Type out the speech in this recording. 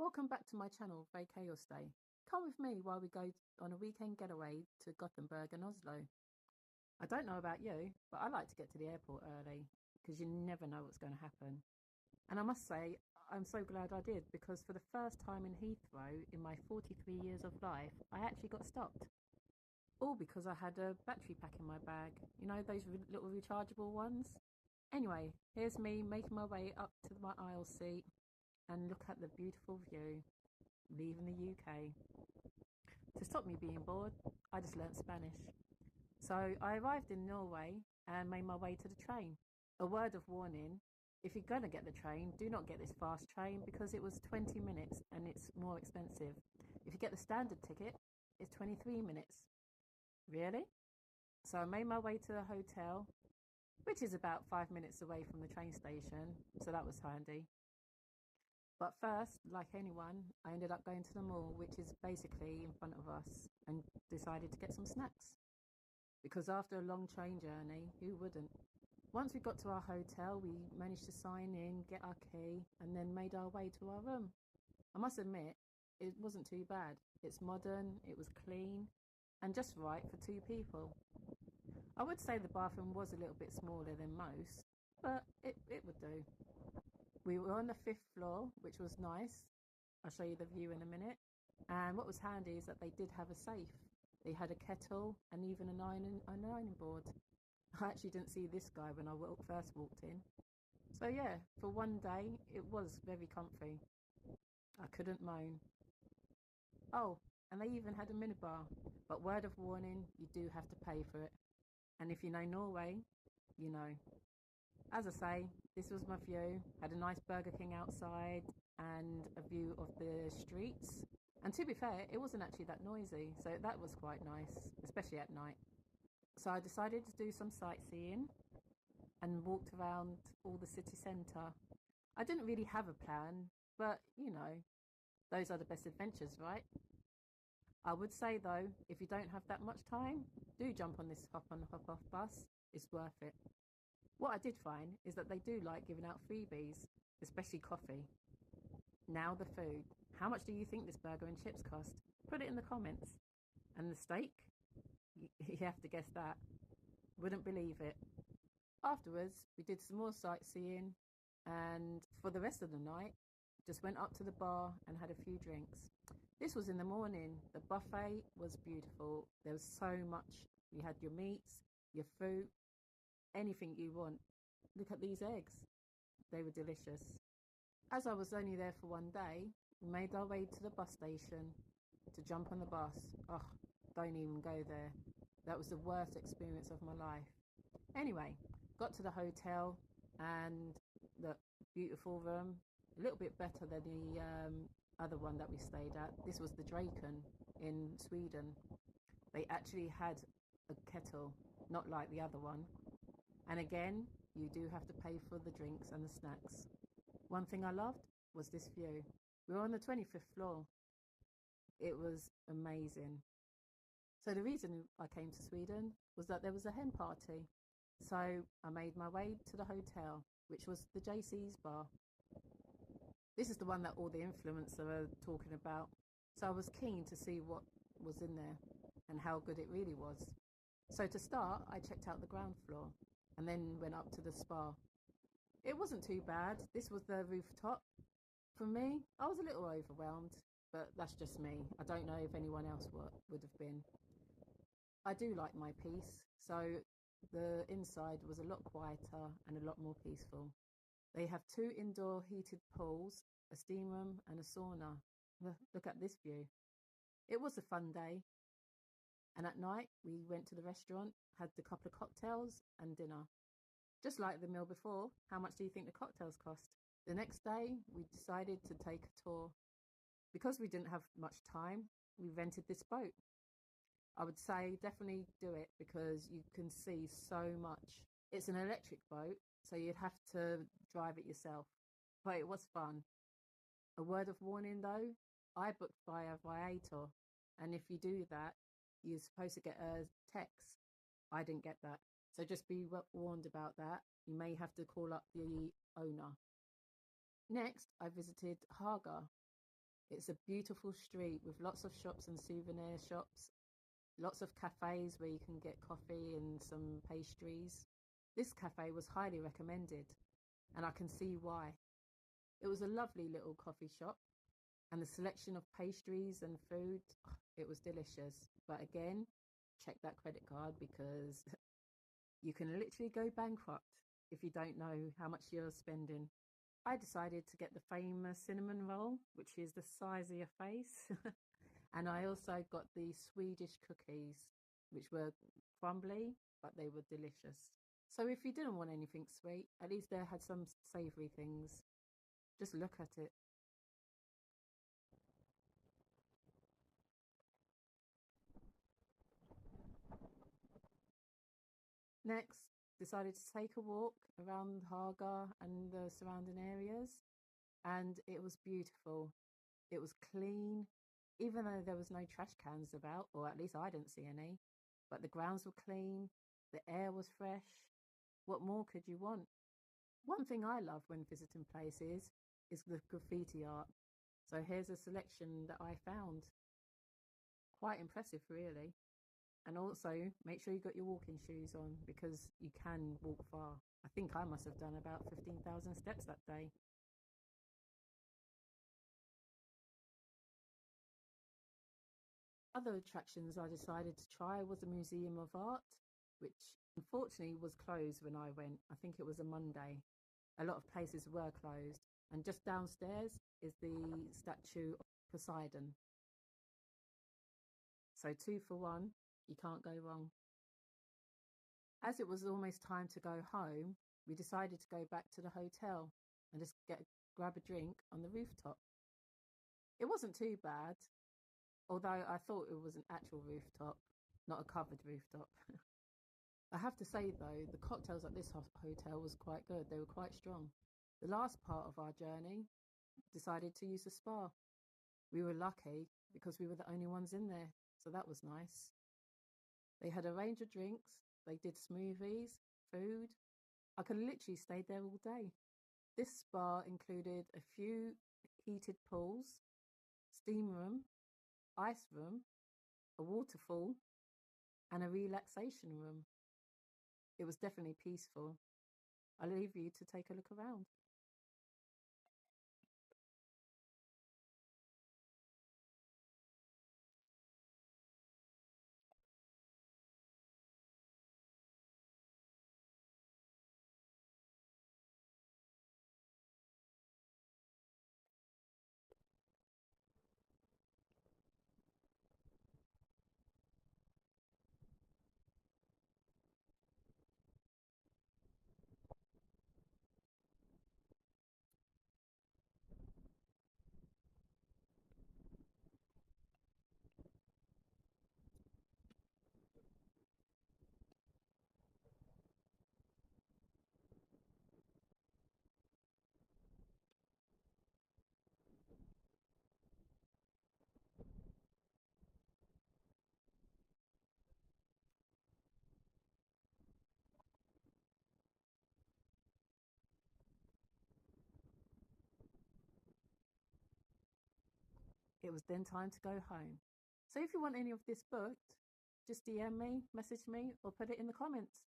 Welcome back to my channel, Vacay or Stay. Come with me while we go on a weekend getaway to Gothenburg and Oslo. I don't know about you, but I like to get to the airport early because you never know what's going to happen. And I must say, I'm so glad I did, because for the first time in Heathrow in my 43 years of life, I actually got stopped. All because I had a battery pack in my bag. You know, those little rechargeable ones? Anyway, here's me making my way up to my aisle seat and look at the beautiful view, leaving the UK. To stop me being bored, I just learnt Spanish. So I arrived in Norway and made my way to the train. A word of warning, if you're going to get the train, do not get this fast train because it was 20 minutes and it's more expensive. If you get the standard ticket, it's 23 minutes. Really? So I made my way to the hotel, which is about 5 minutes away from the train station, so that was handy. But first, like anyone, I ended up going to the mall, which is basically in front of us, and decided to get some snacks. Because after a long train journey, who wouldn't? Once we got to our hotel, we managed to sign in, get our key, and then made our way to our room. I must admit, it wasn't too bad. It's modern, it was clean, and just right for two people. I would say the bathroom was a little bit smaller than most, but it would do. We were on the 5th floor, which was nice. I'll show you the view in a minute. And what was handy is that they did have a safe. They had a kettle and even an ironing board. I actually didn't see this guy when I first walked in. So yeah, for one day, it was very comfy. I couldn't moan. Oh, and they even had a minibar. But word of warning, you do have to pay for it. And if you know Norway, you know. As I say, this was my view. Had a nice Burger King outside and a view of the streets. And to be fair, it wasn't actually that noisy, so that was quite nice, especially at night. So I decided to do some sightseeing and walked around all the city centre. I didn't really have a plan, but you know, those are the best adventures, right? I would say though, if you don't have that much time, do jump on this hop on hop off bus. It's worth it. What I did find is that they do like giving out freebies, especially coffee. Now the food. How much do you think this burger and chips cost? Put it in the comments. And the steak? You have to guess that. Wouldn't believe it. Afterwards, we did some more sightseeing, and for the rest of the night, just went up to the bar and had a few drinks. This was in the morning. The buffet was beautiful. There was so much. You had your meats, your fruit, anything you want. Look at these eggs. They were delicious. As I was only there for one day, we made our way to the bus station to jump on the bus. Oh, don't even go there. That was the worst experience of my life. Anyway, got to the hotel and the beautiful room, a little bit better than the other one that we stayed at. This was the Draken in Sweden. They actually had a kettle, not like the other one. And again, you do have to pay for the drinks and the snacks. One thing I loved was this view. We were on the 25th floor. It was amazing. So the reason I came to Sweden was that there was a hen party. So I made my way to the hotel, which was the Jacy'z bar. This is the one that all the influencers are talking about. So I was keen to see what was in there and how good it really was. So to start, I checked out the ground floor and then went up to the spa. It wasn't too bad. This was the rooftop. For me, I was a little overwhelmed, but that's just me. I don't know if anyone else would have been. I do like my peace, so the inside was a lot quieter and a lot more peaceful. They have 2 indoor heated pools, a steam room and a sauna. Look at this view. It was a fun day. And at night, we went to the restaurant, had a couple of cocktails and dinner. Just like the meal before, how much do you think the cocktails cost? The next day, we decided to take a tour. Because we didn't have much time, we rented this boat. I would say definitely do it because you can see so much. It's an electric boat, so you'd have to drive it yourself. But it was fun. A word of warning though, I booked via Viator. And if you do that, you're supposed to get a text. I didn't get that. So just be warned about that. You may have to call up the owner. Next, I visited Haga. It's a beautiful street with lots of shops and souvenir shops, lots of cafes where you can get coffee and some pastries. This cafe was highly recommended, and I can see why. It was a lovely little coffee shop, and the selection of pastries and food, it was delicious. But again, check that credit card because you can literally go bankrupt if you don't know how much you're spending. I decided to get the famous cinnamon roll, which is the size of your face. And I also got the Swedish cookies, which were crumbly, but they were delicious. So if you didn't want anything sweet, at least they had some savory things. Just look at it. Next, decided to take a walk around Haga and the surrounding areas, and it was beautiful. It was clean, even though there was no trash cans about, or at least I didn't see any. But the grounds were clean, the air was fresh. What more could you want? One thing I love when visiting places is the graffiti art. So here's a selection that I found. Quite impressive, really. And also, make sure you got your walking shoes on because you can walk far. I think I must have done about 15,000 steps that day. Other attractions I decided to try was a museum of art, which unfortunately was closed when I went. I think it was a Monday. A lot of places were closed. And just downstairs is the statue of Poseidon. So two for one, you can't go wrong. As it was almost time to go home, we decided to go back to the hotel and just grab a drink on the rooftop. It wasn't too bad, although I thought it was an actual rooftop, not a covered rooftop. I have to say though, the cocktails at this hotel was quite good. They were quite strong. The last part of our journey, decided to use the spa. We were lucky because we were the only ones in there, so that was nice. They had a range of drinks, they did smoothies, food. I could literally stay there all day. This spa included a few heated pools, steam room, ice room, a waterfall, and a relaxation room. It was definitely peaceful. I'll leave you to take a look around. It was then time to go home. So if you want any of this booked, just DM me, message me, or put it in the comments.